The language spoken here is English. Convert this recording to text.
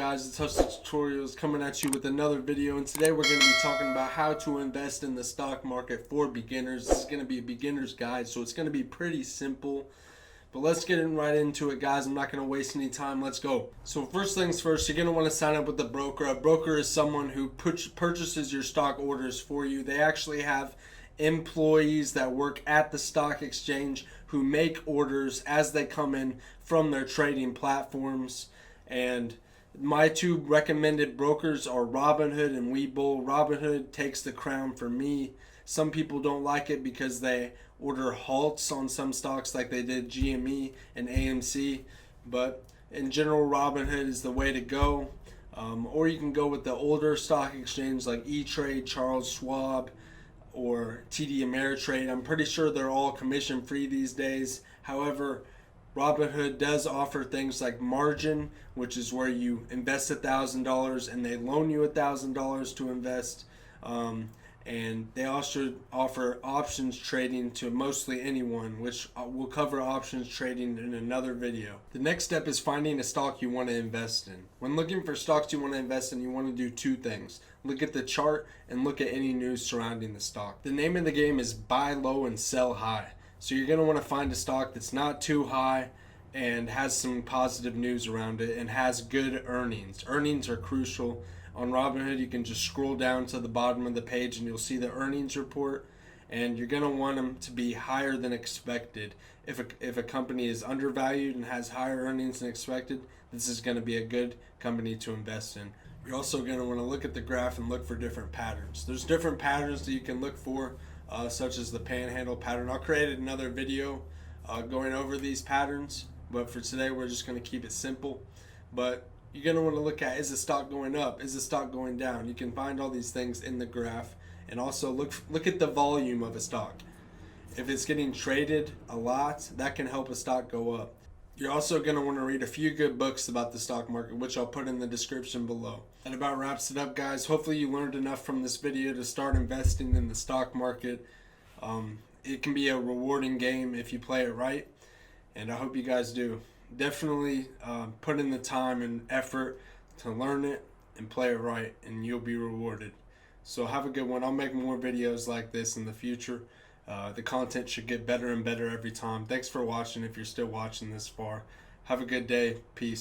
guys? It's Hustle Tutorials coming at you with another video, and today we're going to be talking about how to invest in the stock market for beginners. This is going to be a beginner's guide, so it's going to be pretty simple. But let's get right into it, guys. I'm not going to waste any time. Let's go. So first things first, you're going to want to sign up with a broker. A broker is someone who purchases your stock orders for you. They actually have employees that work at the stock exchange who make orders as they come in from their trading platforms. And my two recommended brokers are Robinhood and Webull. Robinhood takes the crown for me. Some people don't like it because they order halts on some stocks like they did GME and AMC. But in general, Robinhood is the way to go. Or you can go with the older stock exchange like E-Trade, Charles Schwab, or TD Ameritrade. I'm pretty sure they're all commission free these days. However, Robinhood does offer things like margin, which is where you invest $1,000 and they loan you $1,000 to invest. And they also offer options trading to mostly anyone, which we'll cover options trading in another video. The next step is finding a stock you want to invest in. When looking for stocks you want to invest in, you want to do two things. Look at the chart and look at any news surrounding the stock. The name of the game is buy low and sell high. So you're going to want to find a stock that's not too high and has some positive news around it and has good earnings. Earnings are crucial. On Robinhood, you can just scroll down to the bottom of the page and you'll see the earnings report, and you're going to want them to be higher than expected. If a company is undervalued and has higher earnings than expected, this is going to be a good company to invest in. You're also going to want to look at the graph and look for different patterns. There's different patterns that you can look for, such as the panhandle pattern. I'll create another video going over these patterns, but for today we're just going to keep it simple. But you're going to want to look at, is the stock going up? Is the stock going down? You can find all these things in the graph, and also look at the volume of a stock. If it's getting traded a lot, that can help a stock go up. You're also going to want to read a few good books about the stock market, which I'll put in the description below. That about wraps it up, guys. Hopefully you learned enough from this video to start investing in the stock market. It can be a rewarding game if you play it right, and I hope you guys do. Definitely put in the time and effort to learn it and play it right, and you'll be rewarded. So have a good one. I'll make more videos like this in the future. The content should get better and better every time. Thanks for watching if you're still watching this far. Have a good day. Peace.